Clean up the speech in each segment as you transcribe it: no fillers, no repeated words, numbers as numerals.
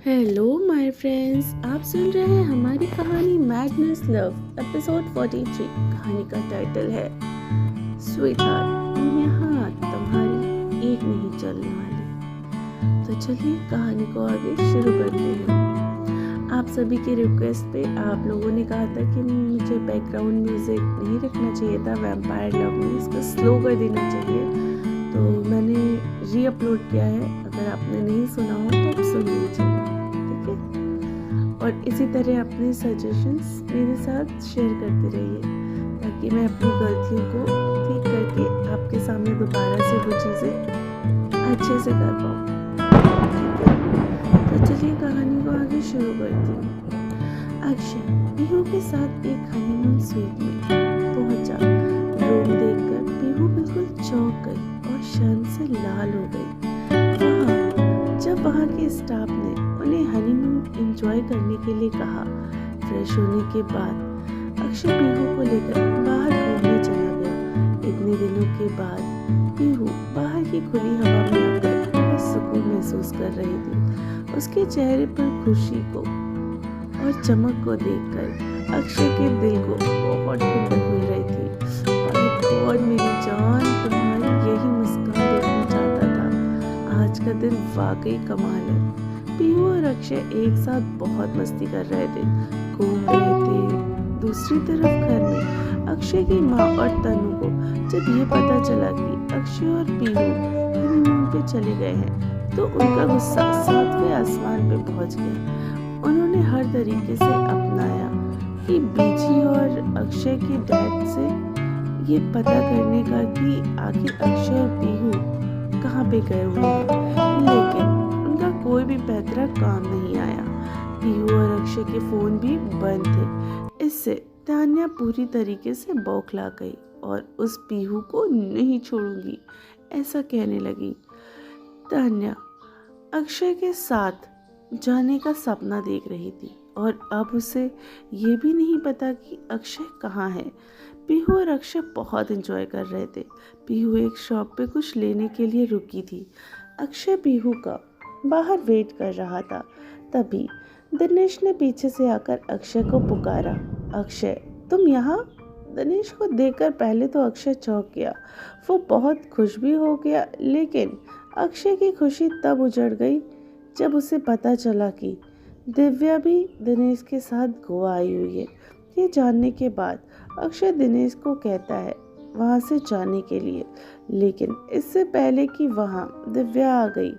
Hello my friends, आप सुन रहे हैं हमारी कहानी मैडनेस लव एपिसोड 43। कहानी का टाइटल है स्वीट हार्ट। यहाँ तुम्हारी एक नहीं चलने वाली। तो चलिए कहानी को आगे शुरू करते हैं। आप सभी के रिक्वेस्ट पे आप लोगों ने कहा था कि मुझे बैकग्राउंड म्यूजिक नहीं रखना चाहिए था, वैम्पायर लव में इसको स्लो कर देना चाहिए, तो मैंने री अपलोड किया है। अगर आपने नहीं सुना हो तो आप सुन लीजिए, ठीक है। और इसी तरह अपने सजेशंस मेरे साथ शेयर करते रहिए ताकि मैं अपनी गलतियों को ठीक करके आपके सामने दोबारा से वो चीज़ें अच्छे से कर पाऊँ, ठीक है। तो चलिए कहानी को आगे शुरू करती हूँ। अक्षय पीहू के साथ एक हनीमून स्वीट में पहुंचा। रूम देखकर पीहू बिल्कुल चौंक गई और शर्म से लाल हो गई। जब वहाँ के स्टाफ ने उन्हें हनीमून एंजॉय करने के लिए कहा, फ्रेश होने के बाद अक्षय पीहू को लेकर बाहर घूमने चला गया। इतने दिनों के बाद पीहू बाहर की खुली हवा में आकर बहुत सुकून महसूस कर रही थी। उसके चेहरे पर खुशी को और चमक को देखकर अक्षय के दिल को बहुत ठंडक मिल रही थी। और मेरी जान, तुम्हारी यही मुस्कान देखना चाहता था। आज का दिन वाकई कमाल है। पीहू और अक्षय एक साथ बहुत मस्ती कर रहे थे, घूम रहे थे। दूसरी तरफ घर में अक्षय की माँ और तनु को जब ये पता चला कि अक्षय और पीहू हनीमून पे चले गए हैं तो उनका गुस्सा 7वें आसमान पे पहुंच गया। उन्होंने हर तरीके से अपनाया कि बीजी और अक्षय के डैड से ये पता करने का कि आखिर अक्षय और पीहू कहाँ पे गए हुए हैं, लेकिन उनका कोई भी पैतरा काम नहीं आया। पीहू और अक्षय के फोन भी बंद थे। इससे तान्या पूरी तरीके से बौखला गई और उस पीहू को नहीं छोड़ूंगी ऐसा कहने लगी। तान्या अक्षय के साथ जाने का सपना देख रही थी और अब उसे ये भी नहीं पता कि अक्षय कहाँ है। पीहू और अक्षय बहुत एंजॉय कर रहे थे। पीहू एक शॉप पे कुछ लेने के लिए रुकी थी। अक्षय पीहू का बाहर वेट कर रहा था। तभी दिनेश ने पीछे से आकर अक्षय को पुकारा, अक्षय तुम यहाँ। दिनेश को देखकर पहले तो अक्षय चौंक गया। वो बहुत खुश भी हो गया, लेकिन अक्षय की खुशी तब उजड़ गई जब उसे पता चला कि दिव्या भी दिनेश के साथ गोवा आई हुई है। ये जानने के बाद अक्षय दिनेश को कहता है वहाँ से जाने के लिए, लेकिन इससे पहले कि वहाँ दिव्या आ गई।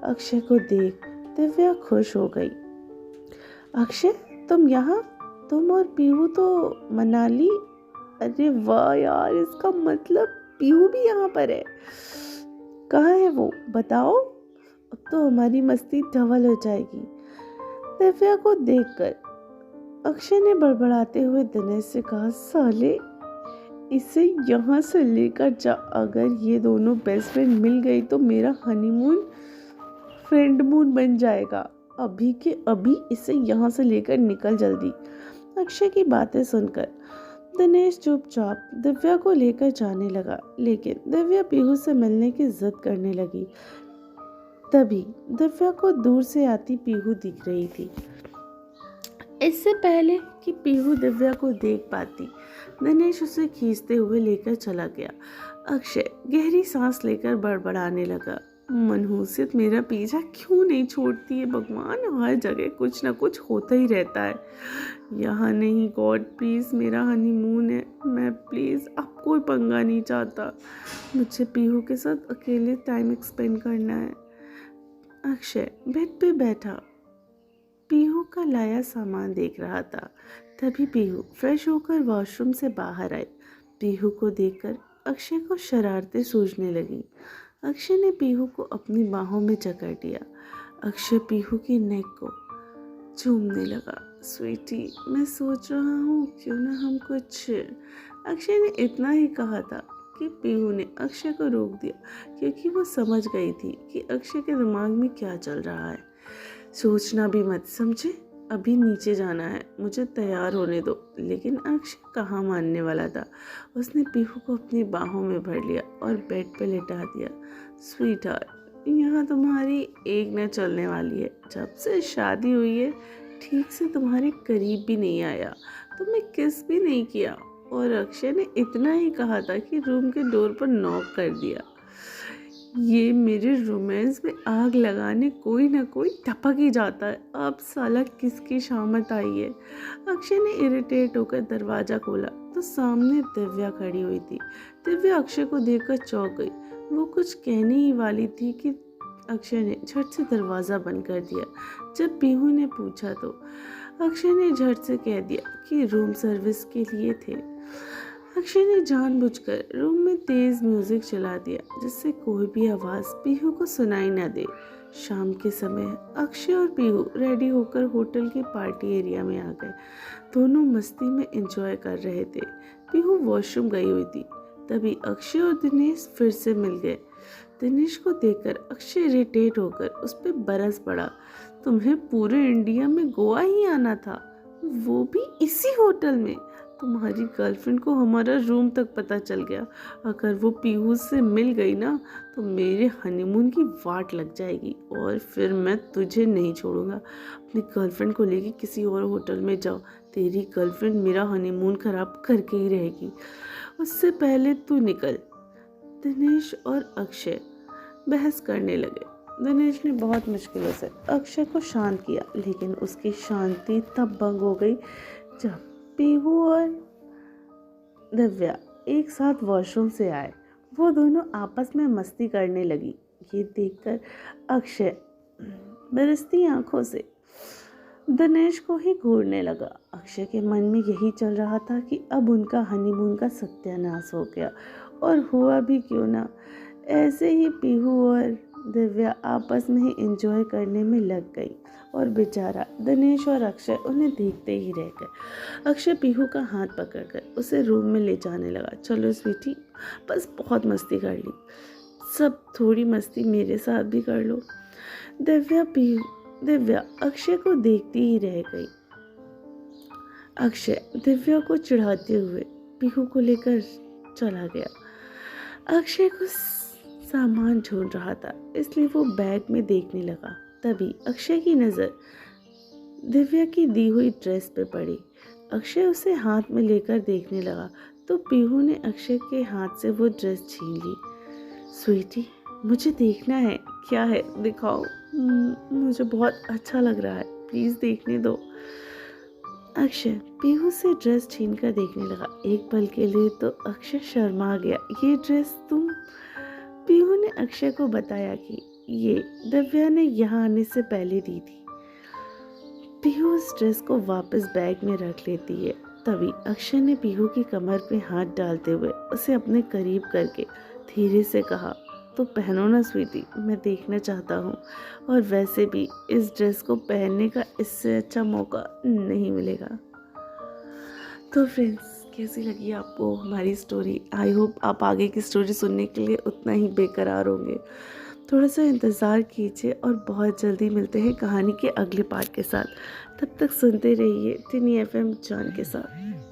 अक्षय को देख दिव्या खुश हो गई। अक्षय तुम यहाँ, तुम और पीहू तो मनाली। अरे वाह यार, इसका मतलब पीहू भी यहाँ पर है। कहाँ है वो, बताओ, अब तो हमारी मस्ती डबल हो जाएगी। दिव्या को देखकर अक्षय ने बड़बड़ाते हुए दिनेश से कहा, साले इसे यहाँ से लेकर जा। अगर ये दोनों बेस्ट फ्रेंड मिल गई तो मेरा हनीमून फ्रेंड मून बन जाएगा। अभी के अभी इसे यहाँ से लेकर निकल जल्दी। अक्षय की बातें सुनकर दिनेश चुपचाप दिव्या को लेकर जाने लगा, लेकिन दिव्या पीहू से मिलने की जिद करने लगी। तभी दिव्या को दूर से आती पीहू दिख रही थी। इससे पहले कि पीहू दिव्या को देख पाती, दिनेश उसे खींचते हुए लेकर चला गया। अक्षय गहरी सांस लेकर बड़बड़ाने लगा, मनहूसियत मेरा पीछा क्यों नहीं छोड़ती है भगवान, हर जगह कुछ ना कुछ होता ही रहता है। यहाँ नहीं, गॉड प्लीज़, मेरा हनीमून है, मैं प्लीज़ अब कोई पंगा नहीं चाहता। मुझे पीहू के साथ अकेले टाइम स्पेंड करना है। अक्षय बेड पे बैठा पीहू का लाया सामान देख रहा था। तभी पीहू फ्रेश होकर वॉशरूम से बाहर आई। पीहू को देखकर अक्षय को शरारतें सूझने लगी। अक्षय ने पीहू को अपनी बाहों में जकड़ लिया। अक्षय पीहू की नेक को चूमने लगा। स्वीटी, मैं सोच रहा हूँ क्यों ना हम कुछ। अक्षय ने इतना ही कहा था कि पीहू ने अक्षय को रोक दिया, क्योंकि वो समझ गई थी कि अक्षय के दिमाग में क्या चल रहा है। सोचना भी मत, समझे, अभी नीचे जाना है, मुझे तैयार होने दो। लेकिन अक्षय कहाँ मानने वाला था। उसने पीहू को अपनी बाहों में भर लिया और बेड पे लेटा दिया। स्वीट हार्ट, यहाँ तुम्हारी एक न चलने वाली है। जब से शादी हुई है ठीक से तुम्हारे करीब भी नहीं आया, तुमने किस भी नहीं किया, और अक्षय ने इतना ही कहा था कि रूम के डोर पर नॉक कर दिया। ये मेरे रोमांस में आग लगाने कोई ना कोई टपक ही जाता है। अब साला किसकी शामत आई है। अक्षय ने इरिटेट होकर दरवाज़ा खोला तो सामने दिव्या खड़ी हुई थी। दिव्या अक्षय को देखकर चौंक गई। वो कुछ कहने ही वाली थी कि अक्षय ने झट से दरवाज़ा बंद कर दिया। जब पीहू ने पूछा तो अक्षय ने झट से कह दिया कि रूम सर्विस के लिए थे। अक्षय ने जानबूझकर रूम में तेज म्यूजिक चला दिया जिससे कोई भी आवाज़ पीहू को सुनाई न दे। शाम के समय अक्षय और पीहू रेडी होकर होटल के पार्टी एरिया में आ गए। दोनों मस्ती में एंजॉय कर रहे थे। पीहू वॉशरूम गई हुई थी। तभी अक्षय और दिनेश फिर से मिल गए। दिनेश को देखकर अक्षय इरिटेट होकर उस पर बरस पड़ा। तुम्हें पूरे इंडिया में गोवा ही आना था, वो भी इसी होटल में। तुम्हारी गर्लफ्रेंड को हमारा रूम तक पता चल गया। अगर वो पीहू से मिल गई ना तो मेरे हनीमून की वाट लग जाएगी और फिर मैं तुझे नहीं छोड़ूंगा। अपनी गर्लफ्रेंड को लेके किसी और होटल में जाओ। तेरी गर्लफ्रेंड मेरा हनीमून खराब करके ही रहेगी। उससे पहले तू निकल। दिनेश और अक्षय बहस करने लगे। दिनेश ने बहुत मुश्किलों से अक्षय को शांत किया, लेकिन उसकी शांति तब भंग हो गई जब पीहू और दिव्या एक साथ वॉशरूम से आए। वो दोनों आपस में मस्ती करने लगी। ये देखकर अक्षय बरसती आंखों से दिनेश को ही घूरने लगा। अक्षय के मन में यही चल रहा था कि अब उनका हनीमून का सत्यानाश हो गया, और हुआ भी क्यों ना। ऐसे ही पीहू और दिव्या आपस में ही एंजॉय करने में लग गई, और बेचारा दिनेश और अक्षय उन्हें देखते ही रह गए। अक्षय पीहू का हाथ पकड़कर उसे रूम में ले जाने लगा। चलो स्वीटी, बस बहुत मस्ती कर ली, सब थोड़ी मस्ती मेरे साथ भी कर लो। दिव्या अक्षय को देखती ही रह गई। अक्षय दिव्या को चिढ़ाते हुए पीहू को लेकर चला गया। अक्षय को सामान ढूंढ रहा था, इसलिए वो बैग में देखने लगा। तभी अक्षय की नज़र दिव्या की दी हुई ड्रेस पे पड़ी। अक्षय उसे हाथ में लेकर देखने लगा तो पीहू ने अक्षय के हाथ से वो ड्रेस छीन ली। स्वीटी, मुझे देखना है, क्या है दिखाओ, मुझे बहुत अच्छा लग रहा है, प्लीज़ देखने दो। अक्षय पीहू से ड्रेस छीन कर देखने लगा। एक पल के लिए तो अक्षय शर्मा गया। ये ड्रेस तुम? पीहू ने अक्षय को बताया कि ये दिव्या ने यहाँ आने से पहले दी थी। पीहू उस ड्रेस को वापस बैग में रख लेती है। तभी अक्षय ने पीहू की कमर पे हाथ डालते हुए उसे अपने करीब करके धीरे से कहा, तो पहनो ना स्वीटी, मैं देखना चाहता हूँ, और वैसे भी इस ड्रेस को पहनने का इससे अच्छा मौका नहीं मिलेगा। तो फ्रेंड्स, कैसी लगी आपको हमारी स्टोरी? आई होप आप आगे की स्टोरी सुनने के लिए उतना ही बेकरार होंगे। थोड़ा सा इंतज़ार कीजिए और बहुत जल्दी मिलते हैं कहानी के अगले पार्ट के साथ। तब तक सुनते रहिए टिनी FM जॉन के साथ।